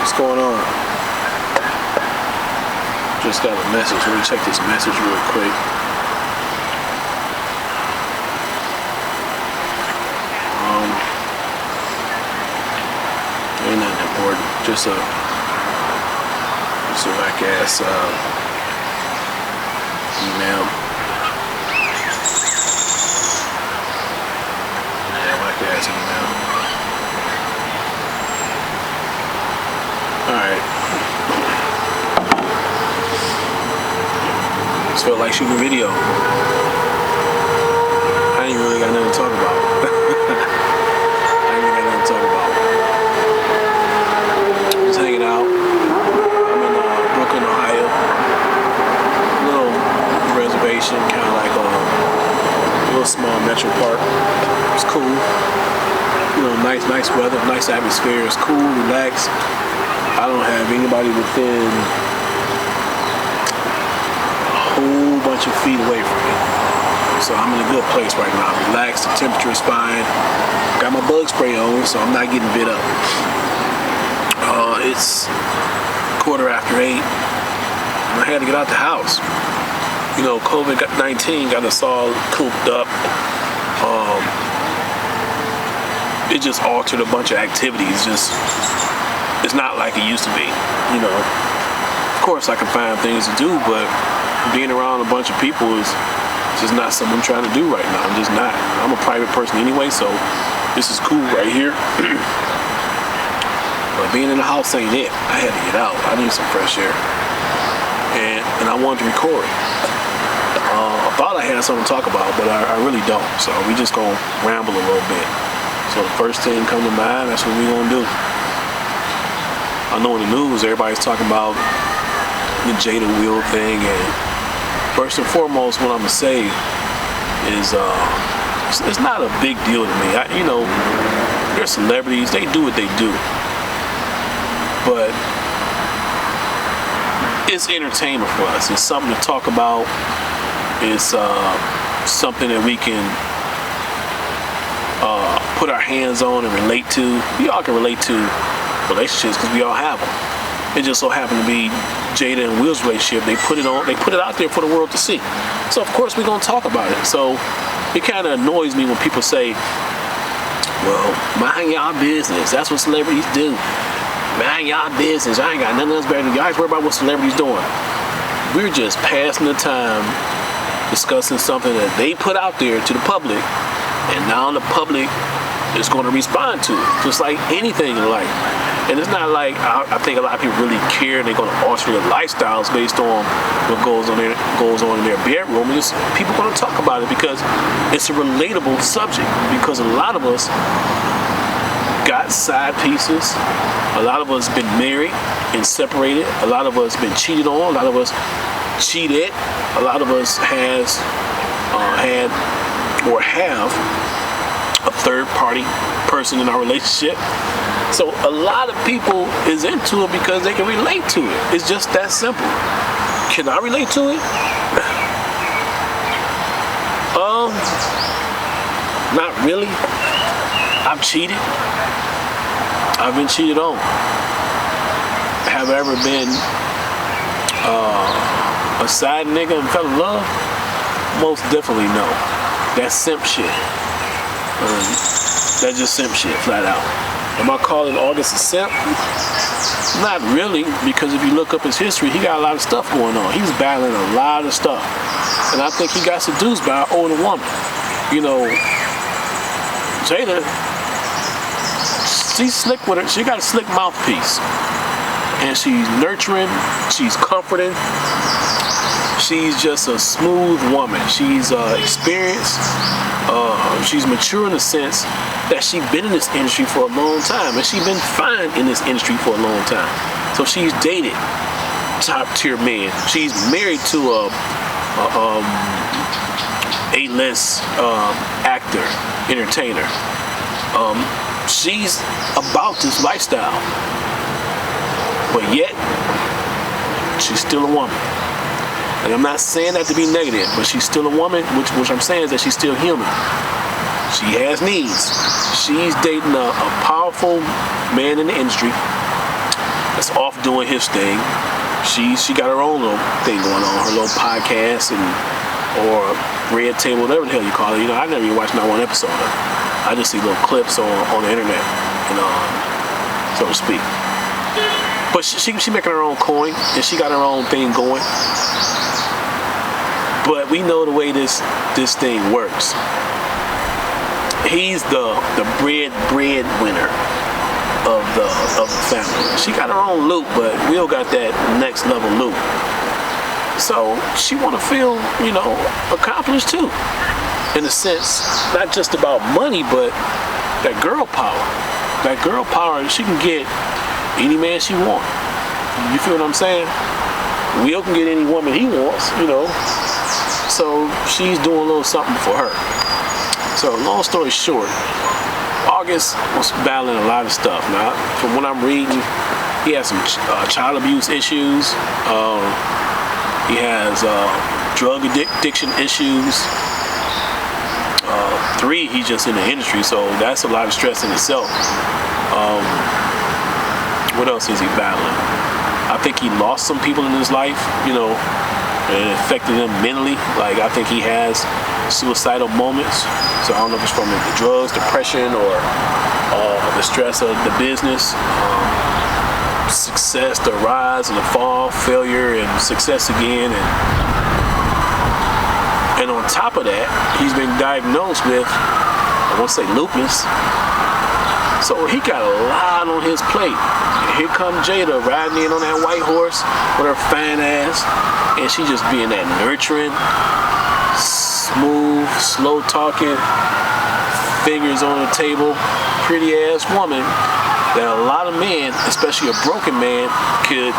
What's going on? Just got a message. Let me check this message real quick. Ain't nothing important. Just a whack ass email. Yeah, whack ass email. Alright. Just felt like shooting a video. I ain't really got nothing to talk about. Just hanging out. I'm in Brooklyn, Ohio. Little reservation, kind of like a little small metro park. It's cool. You know, nice weather, nice atmosphere. It's cool, relaxed. I don't have anybody within a whole bunch of feet away from me. So I'm in a good place right now. Relaxed, the temperature is fine. Got my bug spray on, so I'm not getting bit up. It's 8:15, and I had to get out the house. You know, COVID-19 got us all cooped up. It just altered a bunch of activities. It's not like it used to be, you know. Of course, I can find things to do, but being around a bunch of people is just not something I'm trying to do right now. I'm just not. I'm a private person anyway, so this is cool right here. But being in the house ain't it. I had to get out. I need some fresh air. And I wanted to record. I thought I had something to talk about, but I really don't. So we just gonna ramble a little bit. So the first thing come to mind, that's what we gonna do. I know in the news everybody's talking about the Jada wheel thing, and first and foremost, what I'm gonna say is it's not a big deal to me. You know, they're celebrities; they do what they do. But it's entertainment for us. It's something to talk about. It's something that we can put our hands on and relate to. We all can relate to relationships because we all have them. It just so happened to be Jada and Will's relationship. They put it out there for the world to see. So of course we're gonna talk about it. So it kind of annoys me when people say, "Well, mind y'all business. That's what celebrities do. Mind y'all business. I ain't got nothing else better to do. Y'all worry about what celebrities doing." We're just passing the time discussing something that they put out there to the public, and now the public is going to respond to it, just like anything in life. And it's not like I think a lot of people really care and they're going to alter their lifestyles based on what goes on in their bedroom. It's just people going to talk about it because it's a relatable subject. Because a lot of us got side pieces. A lot of us been married and separated. A lot of us been cheated on. A lot of us cheated. A lot of us has had or have a third party person in our relationship. So a lot of people is into it because they can relate to it. It's just that simple. Can I relate to it? Not really. I've cheated. I've been cheated on. Have I ever been a side nigga and fell in love? Most definitely no. That's simp shit. That's just simp shit, flat out. Am I calling August a simp? Not really, because if you look up his history, he got a lot of stuff going on. He's battling a lot of stuff. And I think he got seduced by an older woman. You know, Jada, she's slick with her. She got a slick mouthpiece. And she's nurturing, she's comforting. She's just a smooth woman. She's experienced. She's mature in the sense that she's been in this industry for a long time, and she's been fine in this industry for a long time. So she's dated top tier men. She's married to a A-list actor, entertainer. She's about this lifestyle, but yet she's still a woman. And I'm not saying that to be negative, but she's still a woman, which I'm saying is that she's still human. She has needs. She's dating a powerful man in the industry. That's is off doing his thing. She got her own little thing going on, her little podcast or red table, whatever the hell you call it. I never even watched not one episode of it. I just see little clips on the internet, so to speak. But she making her own coin, and she got her own thing going. But we know the way this thing works. He's the breadwinner of the family. She got her own loot, but Will got that next level loot. So she want to feel, accomplished too. In a sense, not just about money, but that girl power. That girl power, she can get any man she wants. You feel what I'm saying? Will can get any woman he wants, So she's doing a little something for her. So long story short, August was battling a lot of stuff. Now, from what I'm reading, he has some child abuse issues. He has drug addiction issues. 3, he's just in the industry, so that's a lot of stress in itself. What else is he battling? I think he lost some people in his life, and it affected him mentally. Like, I think he has suicidal moments. So I don't know if it's from the drugs, depression, or the stress of the business. Success, the rise and the fall, failure and success again. And on top of that, he's been diagnosed with, I want to say, lupus. So he got a lot on his plate. And here comes Jada riding in on that white horse with her fine ass. And she just being that nurturing, smooth, slow talking, fingers on the table, pretty ass woman that a lot of men, especially a broken man, could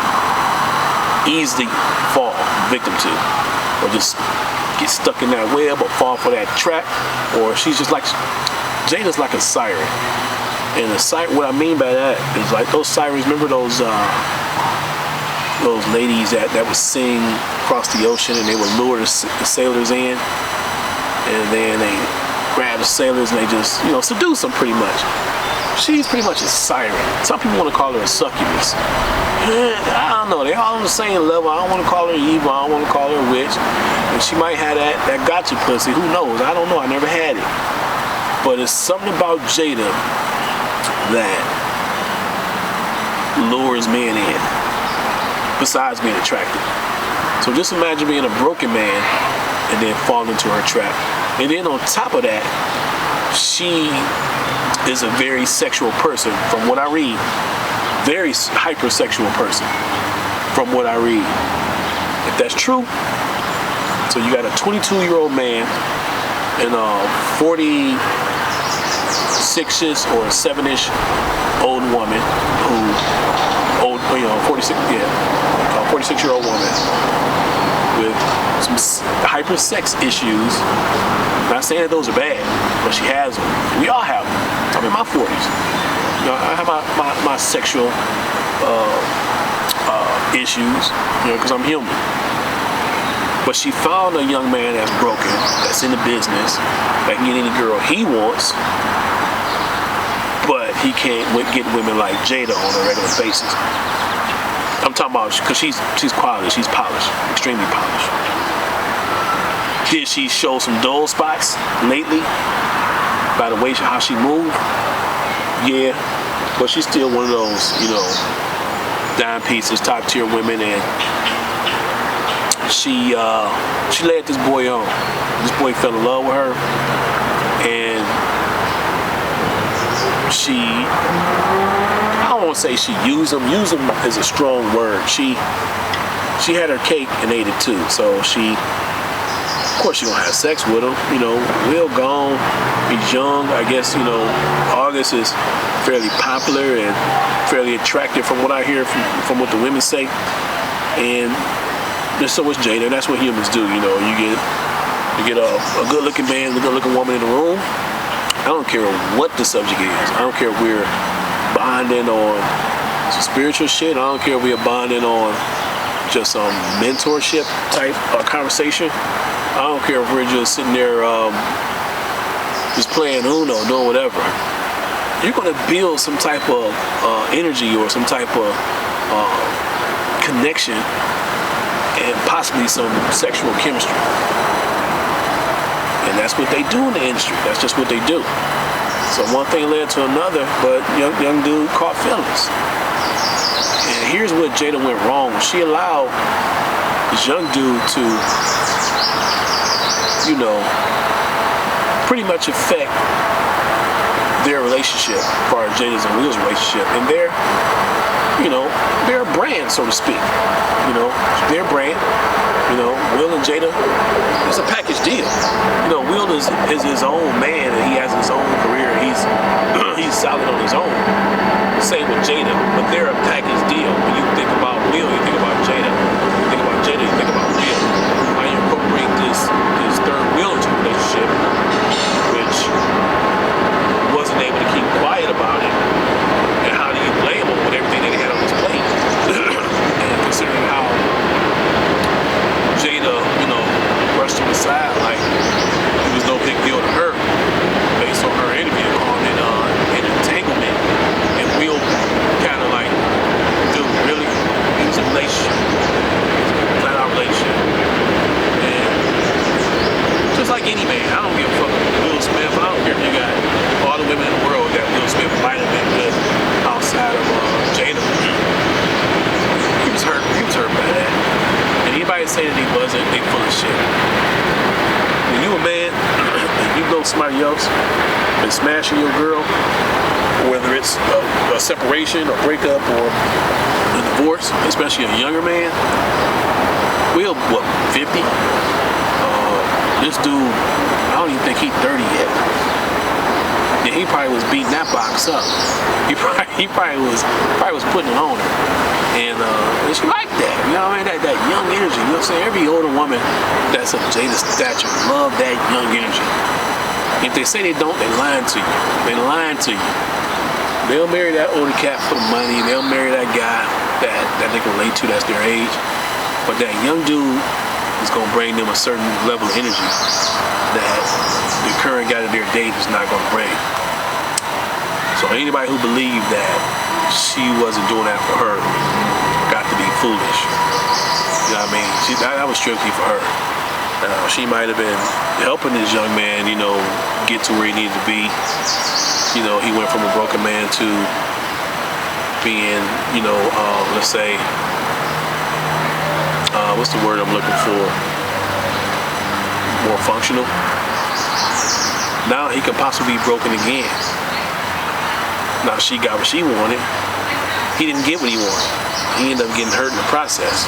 easily fall victim to. Or just get stuck in that web or fall for that trap. Or she's just like, Jada's like a siren. And the siren, what I mean by that is like those sirens, remember those ladies that would sing across the ocean, and they would lure the sailors in, and then they grab the sailors and they just, seduce them pretty much. She's pretty much a siren. Some people want to call her a succubus. I don't know, they're all on the same level. I don't want to call her evil, I don't want to call her a witch. And she might have that gotcha pussy, who knows? I don't know, I never had it. But it's something about Jada that lures men in, besides being attractive. So just imagine being a broken man and then fall into her trap. And then on top of that, she is a very sexual person, from what I read. Very hypersexual person, from what I read. If that's true, so you got a 22-year-old man and a 46-ish or 7-ish old woman who, 46-year-old woman with some hyper sex issues. Not saying that those are bad, but she has them. We all have them. I'm in my 40s. I have my sexual issues, because I'm human. But she found a young man that's broken, that's in the business, that can get any girl he wants, but he can't get women like Jada on a regular basis. I'm talking about, because she's quality, she's polished, extremely polished. Did she show some dull spots lately by the way how she moved? Yeah, but she's still one of those, dime pieces, top tier women, and she led this boy on. This boy fell in love with her, and I don't want to say she used him. Use him is a strong word. She had her cake and ate it too. So of course she don't have sex with him. Will gone. He's young. I guess, August is fairly popular and fairly attractive from what I hear from what the women say. And so is Jada. That's what humans do. You get a good-looking man, a good-looking woman in the room. I don't care what the subject is. I don't care if we're bonding on some spiritual shit. I don't care if we're bonding on just some mentorship type conversation. I don't care if we're just sitting there just playing Uno, doing whatever. You're going to build some type of energy or some type of connection and possibly some sexual chemistry. And that's what they do in the industry. That's just what they do. So one thing led to another, but young dude caught feelings. And here's what Jada went wrong. She allowed this young dude to, pretty much affect their relationship, as far as Jada's and Will's relationship. And their brand, so to speak. Their brand. Will and Jada, it's a package deal. Will is his own man, and he has his own career. He's solid on his own. Same with Jada, but they're a package deal. When you think about Will, you think about Jada. You think about Jada, you think about Will. How you incorporate this third Will into a relationship, which wasn't able to keep quiet about it. And how do you blame him with everything that he had on his plate? And considering how Jada, brushed him aside like it was no big deal to her, based on her interview calling it an entanglement. And Will kind of like, dude, really? It was a relationship. Flat out relationship. And just like any man, I don't give a fuck with Will Smith. I don't care if you got all the women in the world that Will Smith might have been with outside of Jada. He was hurt by that. And anybody say that he wasn't, they full of shit. When you a man, and you know somebody else been smashing your girl, whether it's a separation, a breakup, or a divorce, especially a younger man, Will, 50? This dude, I don't even think he's 30 yet. And he probably was beating that box up. He probably was putting it on her. And she liked that. You know what I mean? That young energy. You know what I'm saying? Every older woman that's of Jada's stature love that young energy. If they say they don't, they're lying to you. They're lying to you. They'll marry that older cat for the money. They'll marry that guy that they can relate to, that's their age. But that young dude is going to bring them a certain level of energy that the current guy that they're dating is not going to bring. So anybody who believed that she wasn't doing that for her got to be foolish. You know what I mean? That was strictly for her. She might have been helping this young man, get to where he needed to be. He went from a broken man to being, let's say, what's the word I'm looking for? More functional. Now he could possibly be broken again. Now she got what she wanted. He didn't get what he wanted. He ended up getting hurt in the process.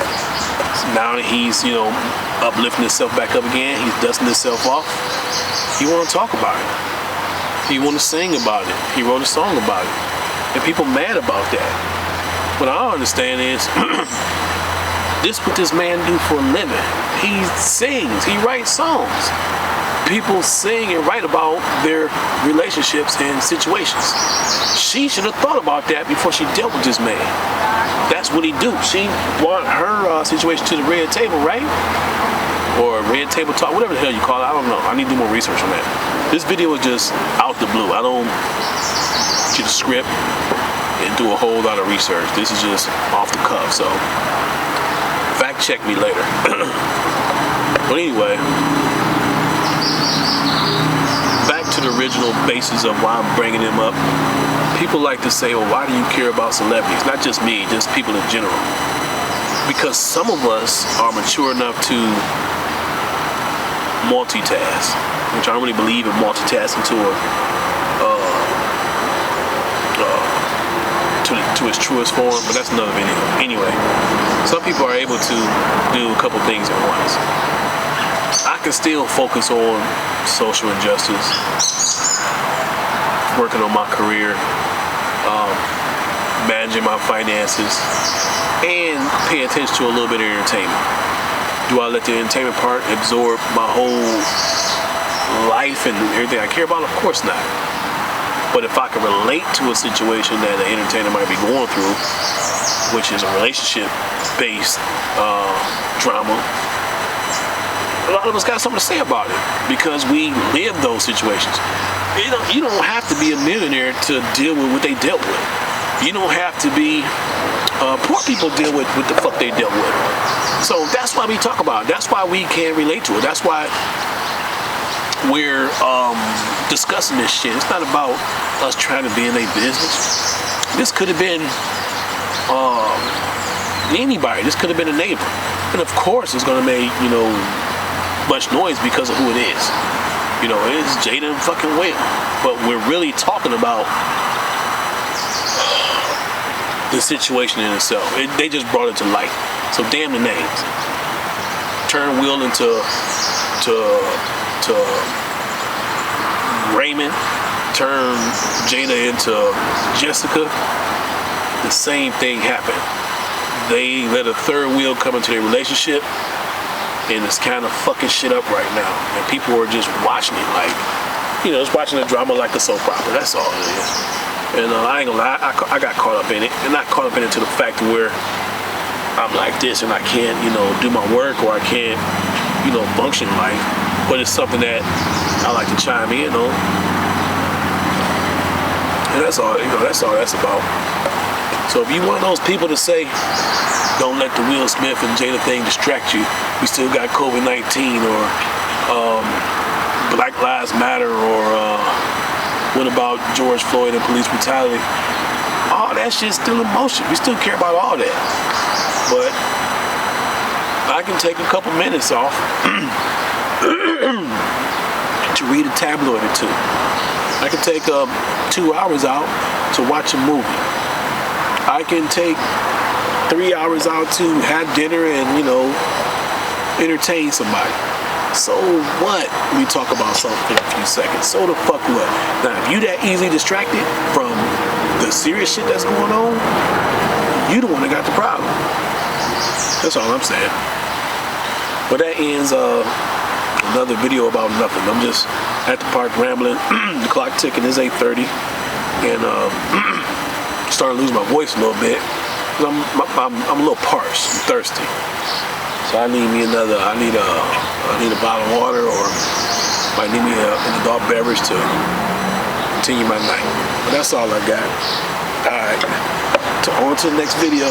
Now that he's, uplifting himself back up again, he's dusting himself off. He want to talk about it. He want to sing about it. He wrote a song about it. And people mad about that. What I don't understand is, this what this man do for a living. He sings. He writes songs. People sing and write about their relationships and situations. She should have thought about that before she dealt with this man. That's what he do. She brought her situation to the red table, right? Or red table talk, whatever the hell you call it. I don't know. I need to do more research on that. This video is just out the blue. I don't get a script and do a whole lot of research. This is just off the cuff. So fact check me later. But anyway, back to the original basis of why I'm bringing him up. People like to say, well, why do you care about celebrities? Not just me, just people in general. Because some of us are mature enough to multitask, which I don't really believe in multitasking to its truest form, but that's another video. Anyway, some people are able to do a couple things at once. I can still focus on social injustice, working on my career, managing my finances, and pay attention to a little bit of entertainment. Do I let the entertainment part absorb my whole life and everything I care about? Of course not. But if I can relate to a situation that an entertainer might be going through, which is a relationship-based drama, a lot of us got something to say about it because we live those situations. You don't have to be a millionaire to deal with what they dealt with. You don't have to be poor people deal with what the fuck they dealt with. So that's why we talk about it. That's why we can relate to it. That's why we're discussing this shit. It's not about us trying to be in their business. This could have been anybody. This could have been a neighbor. And of course it's gonna make, you know, much noise because of who it is. You know, it's Jada and fucking Will. But we're really talking about the situation in itself. They just brought it to light. So damn the names. Turn Will into Raymond. Turn Jada into Jessica. The same thing happened. They let a third wheel come into their relationship, and it's kind of fucking shit up right now. And people are just watching it like, you know, just watching the drama like a soap opera. That's all it is. And I ain't gonna lie, I got caught up in it. And not caught up in it to the fact where I'm like this and I can't, you know, do my work, or I can't, you know, function in life. But it's something that I like to chime in on. And that's all, you know, that's all that's about. So if you want those people to say, don't let the Will Smith and Jada thing distract you, we still got COVID-19, or Black Lives Matter, or what about George Floyd and police brutality? All that shit's still in motion. We still care about all that. But I can take a couple minutes off to read a tabloid or two. I can take 2 hours out to watch a movie. I can take 3 hours out to have dinner and, you know, entertain somebody. So what? We talk about something in a few seconds. So the fuck what? Now, if you that easily distracted from the serious shit that's going on, you the one that got the problem. That's all I'm saying. But that ends another video about nothing. I'm just at the park rambling. The clock ticking is 8:30, and starting to lose my voice a little bit. I'm a little parched, I'm thirsty. So I need me another. I need a bottle of water, or might need me an adult beverage to continue my night. But that's all I got. All right. On to the next video.